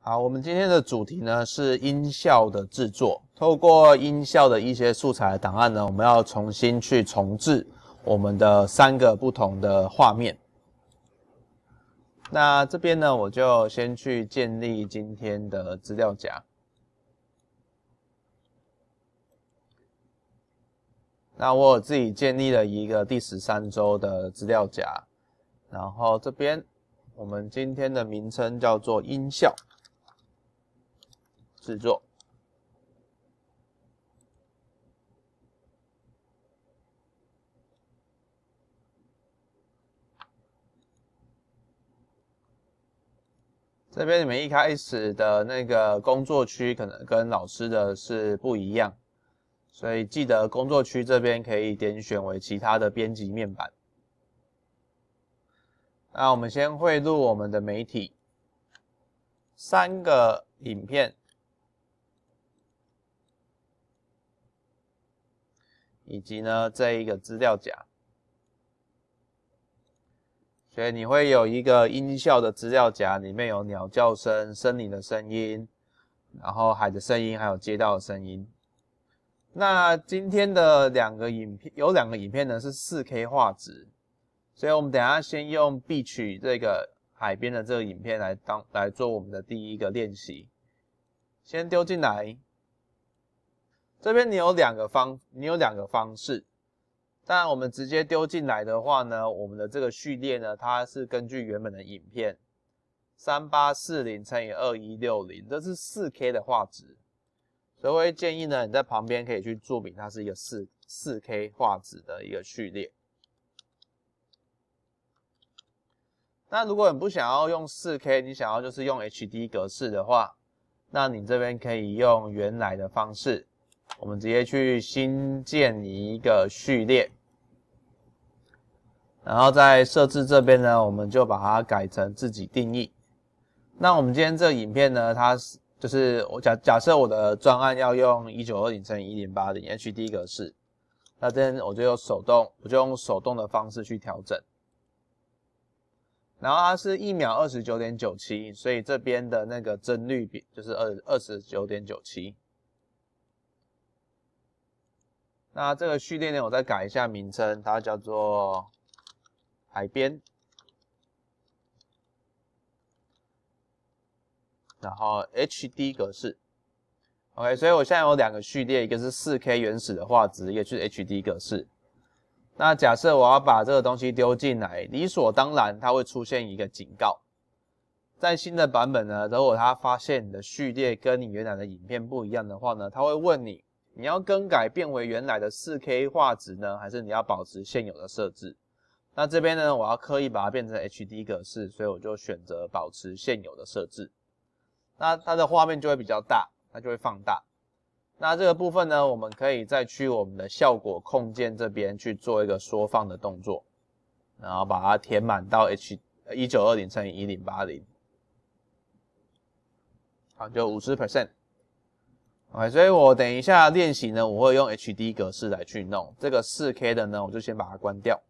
好，我们今天的主题呢是音效的制作。透过音效的一些素材的档案呢，我们要重新去重制我们的3个不同的画面。那这边呢，我就先去建立今天的资料夹。那我有自己建立了一个第13周的资料夹，然后这边我们今天的名称叫做音效制作。这边你们一开始的那个工作区可能跟老师的是不一样，所以记得工作区这边可以点选为其他的编辑面板。那我们先汇入我们的媒体，3个影片，以及呢这一个资料夹。所以你会有一个音效的资料夹，里面有鸟叫声、森林的声音，然后海的声音，还有街道的声音。那今天的有两个影片呢是 4K 画质，所以我们等一下先用 Beach 这个海边的这个影片来做我们的第一个练习。先丢进来，这边你有两个方式。当然我们直接丢进来的话呢，我们的这个序列呢，它是根据原本的影片3840乘以2160，这是 4K 的画质。所以我会建议呢，你在旁边可以去注明它是一个 4K 画质的一个序列。那如果你不想要用 4K， 你想要就是用 HD 格式的话，那你这边可以用原来的方式，我们直接去新建一个序列，然后在设置这边呢，我们就把它改成自己定义。那我们今天这个影片呢，它就是假设我的专案要用1920乘以1080 HD 格式，那这边我就用手动的方式去调整。然后它是1秒 29.97， 所以这边的那个帧率比就是29.97。那这个序列呢，我再改一下名称，它叫做海边，然后 HD 格式。OK， 所以我现在有2个序列，一个是 4K 原始的画质，一个是 HD 格式。那假设我要把这个东西丢进来，理所当然它会出现一个警告。在新的版本呢，如果它发现你的序列跟你原来的影片不一样的话呢，它会问你要更改变为原来的 4K 画质呢，还是你要保持现有的设置？那这边呢，我要刻意把它变成 HD 格式，所以我就选择保持现有的设置。那它的画面就会比较大，它就会放大。那这个部分呢，我们可以再去我们的效果控件这边去做一个缩放的动作，然后把它填满到1920乘以1080，好，就 50%。OK， 所以我等一下练习呢，我会用 HD 格式来去弄。这个 4K 的呢，我就先把它关掉。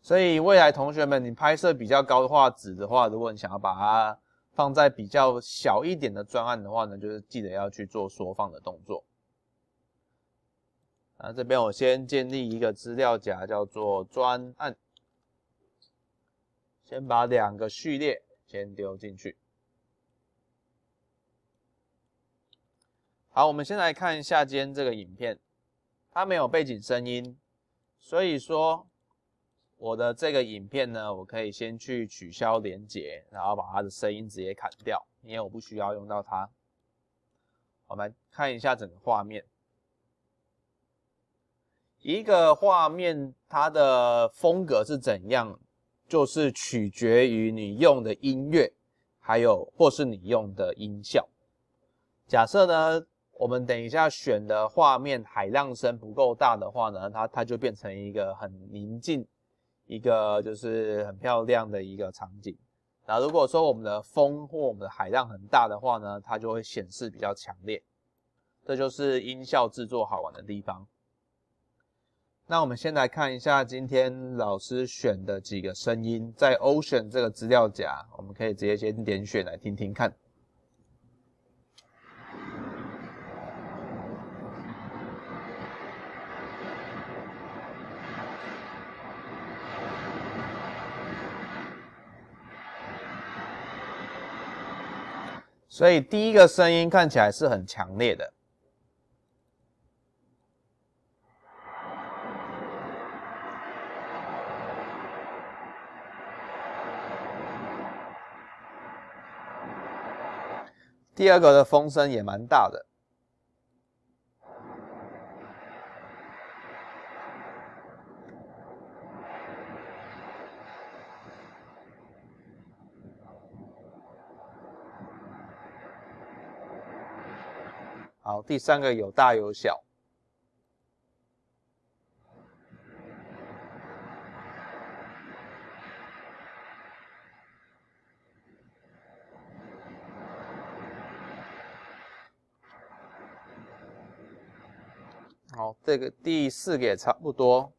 所以未来同学们，你拍摄比较高的画质的话，如果你想要把它放在比较小一点的专案的话呢，就是记得要去做缩放的动作。那这边我先建立一个资料夹，叫做专案，先把2个序列先丢进去。好，我们先来看一下今天这个影片，它没有背景声音，所以说我的这个影片呢，我可以先去取消连结，然后把它的声音直接砍掉，因为我不需要用到它。我们来看一下整个画面。一个画面它的风格是怎样，就是取决于你用的音乐，还有或是你用的音效。假设呢，我们等一下选的画面海浪声不够大的话呢，它就变成一个很宁静，一个就是很漂亮的一个场景。然后如果说我们的风或我们的海浪很大的话呢，它就会显示比较强烈。这就是音效制作好玩的地方。那我们先来看一下今天老师选的几个声音，在 Ocean 这个资料夹，我们可以直接先点选来听听看。所以第一个声音看起来是很强烈的。第二个的风声也蛮大的。好，第三个有大有小。好，这个第四个也差不多。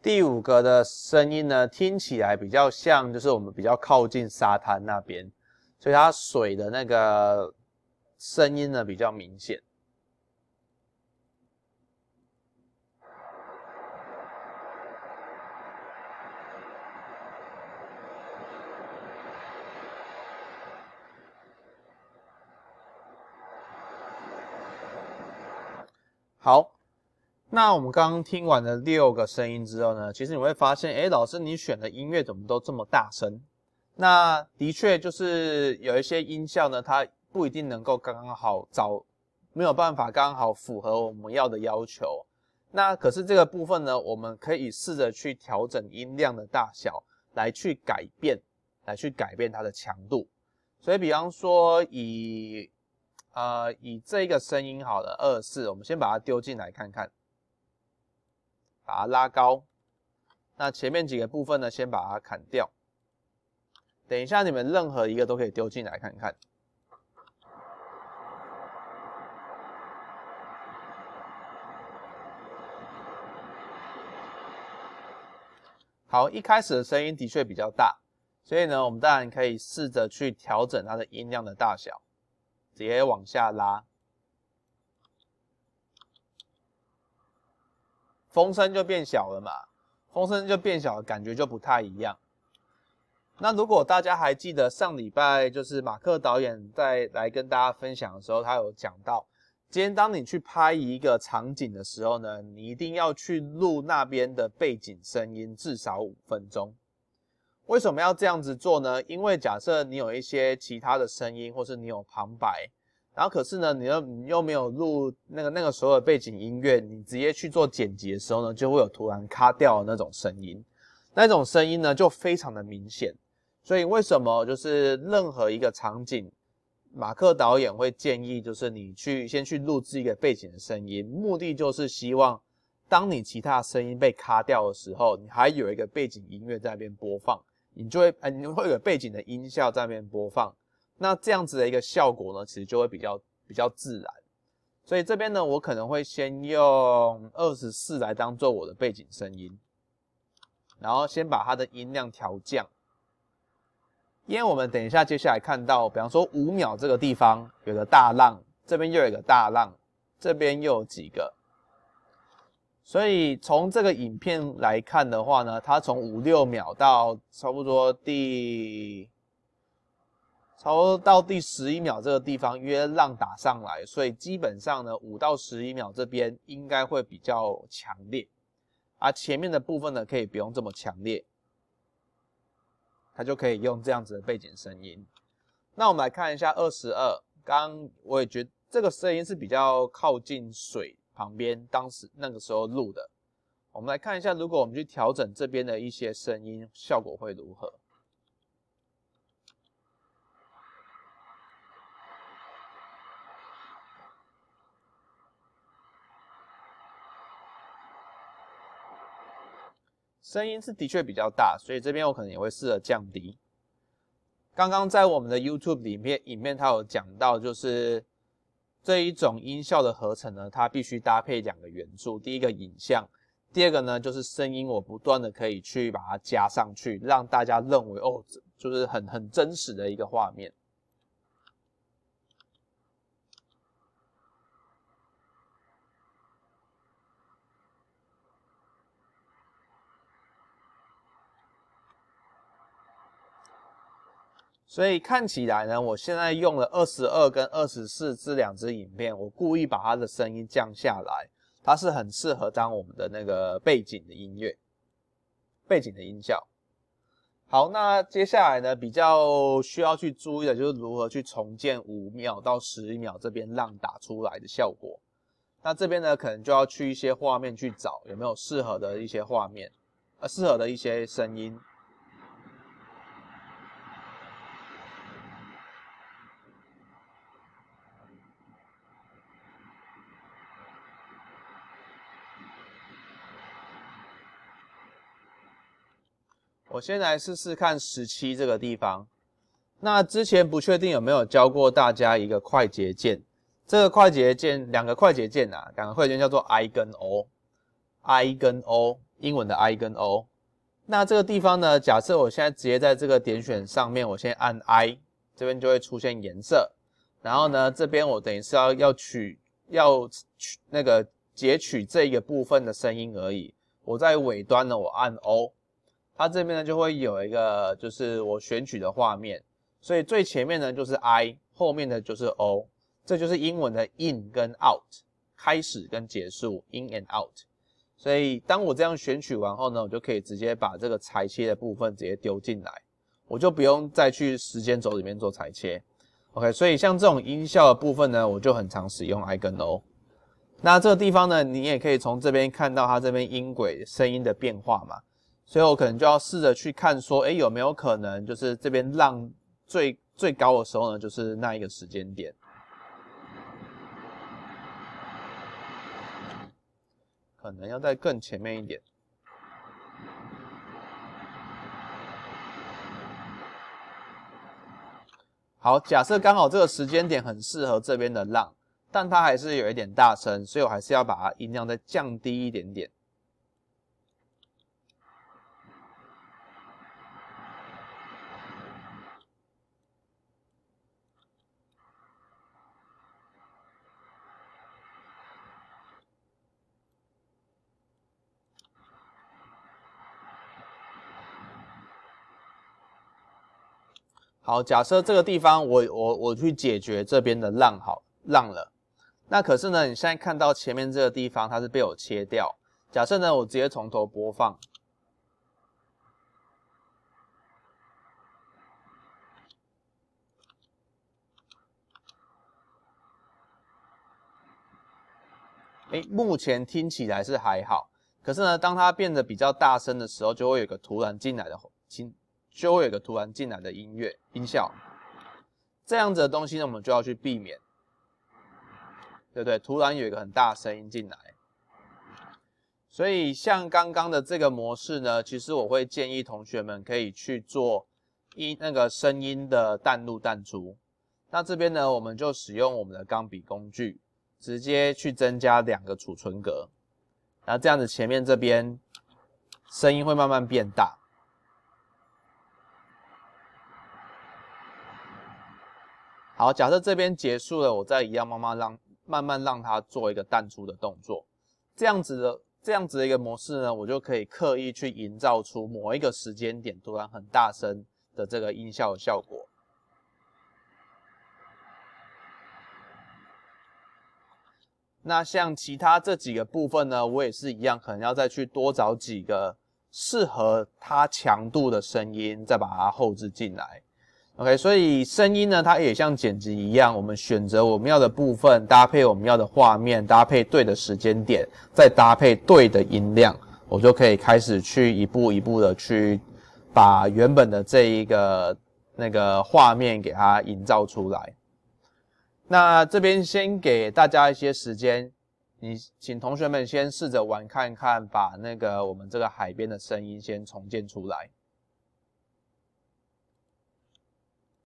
第五个的声音呢，听起来比较像，就是我们比较靠近沙滩那边，所以它水的那个声音呢比较明显。好。那我们刚刚听完了6个声音之后呢，其实你会发现，老师你选的音乐怎么都这么大声？那的确就是有一些音效呢，它不一定能够刚刚好没有办法刚好符合我们要的要求。那可是这个部分呢，我们可以试着去调整音量的大小，来去改变它的强度。所以比方说以这个声音好了，24，我们先把它丢进来看看。把它拉高，那前面几个部分呢，先把它砍掉。等一下你们任何一个都可以丢进来看看。好，一开始的声音的确比较大，所以呢，我们当然可以试着去调整它的音量的大小，直接往下拉。风声就变小了嘛，风声就变小了，感觉就不太一样。那如果大家还记得上礼拜就是马克导演在来跟大家分享的时候，他有讲到，今天当你去拍一个场景的时候呢，你一定要去录那边的背景声音至少5分钟。为什么要这样子做呢？因为假设你有一些其他的声音，或是你有旁白。然后可是呢，你又没有录那个所有的背景音乐，你直接去做剪辑的时候呢，就会有突然卡掉的那种声音，那种声音呢就非常的明显。所以为什么就是任何一个场景，马克导演会建议就是你先去录制一个背景的声音，目的就是希望当你其他声音被卡掉的时候，你还有一个背景音乐在那边播放，你会有背景的音效在那边播放。那这样子的一个效果呢，其实就会比较自然。所以这边呢，我可能会先用24来当做我的背景声音，然后先把它的音量调降。因为我们等一下接下来看到，比方说5秒这个地方有个大浪，这边又有一个大浪，这边又有几个。所以从这个影片来看的话呢，它从5、6秒到差不多到第11秒这个地方，因为浪打上来，所以基本上呢，5到11秒这边应该会比较强烈，而前面的部分呢，可以不用这么强烈，它就可以用这样子的背景声音。那我们来看一下22，刚刚我也觉得这个声音是比较靠近水旁边，当时那个时候录的。我们来看一下，如果我们去调整这边的一些声音，效果会如何？声音是的确比较大，所以这边我可能也会试着降低。刚刚在我们的 YouTube 影片它有讲到，就是这一种音效的合成呢，它必须搭配2个元素，第一个影像，第二个呢，就是声音我不断的可以去把它加上去，让大家认为哦，就是很真实的一个画面。所以看起来呢，我现在用了22跟24这两支影片，我故意把它的声音降下来，它是很适合当我们的那个背景的音乐、背景的音效。好，那接下来呢，比较需要去注意的就是如何去重建5秒到11秒这边浪打出来的效果。那这边呢，可能就要去一些画面去找有没有适合的一些画面，适合的一些声音。我先来试试看17这个地方。那之前不确定有没有教过大家一个快捷键，这个快捷键两个快捷键叫做 I 跟 O，I 跟 O， 英文的 I 跟 O。那这个地方呢，假设我现在直接在这个点选上面，我先按 I， 这边就会出现颜色。然后呢，这边我等于是要那个截取这一个部分的声音而已。我在尾端呢，我按 O。它这边呢就会有一个就是我选取的画面，所以最前面呢就是 I， 后面的就是 O， 这就是英文的 in 跟 out， 开始跟结束 in and out。所以当我这样选取完后呢，我就可以直接把这个裁切的部分直接丢进来，我就不用再去时间轴里面做裁切。OK， 所以像这种音效的部分呢，我就很常使用 I 跟 O。那这个地方呢，你也可以从这边看到它这边音轨声音的变化嘛。所以我可能就要试着去看说，有没有可能就是这边浪最高的时候呢，就是那一个时间点。可能要在更前面一点。好，假设刚好这个时间点很适合这边的浪，但它还是有一点大声，所以我还是要把它音量再降低一点点。好，假设这个地方我去解决这边的浪了，那可是呢，你现在看到前面这个地方它是被我切掉。假设呢，我直接从头播放，目前听起来是还好，可是呢，当它变得比较大声的时候，就会有一个突然进来的音效，这样子的东西呢，我们就要去避免，对不对？突然有一个很大的声音进来，所以像刚刚的这个模式呢，其实我会建议同学们可以去做那个声音的淡入淡出。那这边呢，我们就使用我们的钢笔工具，直接去增加2个储存格，然后这样子前面这边声音会慢慢变大。好，假设这边结束了，我再一样慢慢让它做一个淡出的动作，这样子的一个模式呢，我就可以刻意去营造出某一个时间点突然很大声的这个音效的效果。那像其他这几个部分呢，我也是一样，可能要再去多找几个适合它强度的声音，再把它后置进来。OK， 所以声音呢，它也像剪辑一样，我们选择我们要的部分，搭配我们要的画面，搭配对的时间点，再搭配对的音量，我就可以开始去一步一步的去把原本的这一个那个画面给它营造出来。那这边先给大家一些时间，请同学们先试着玩看看，把那个我们这个海边的声音先重建出来。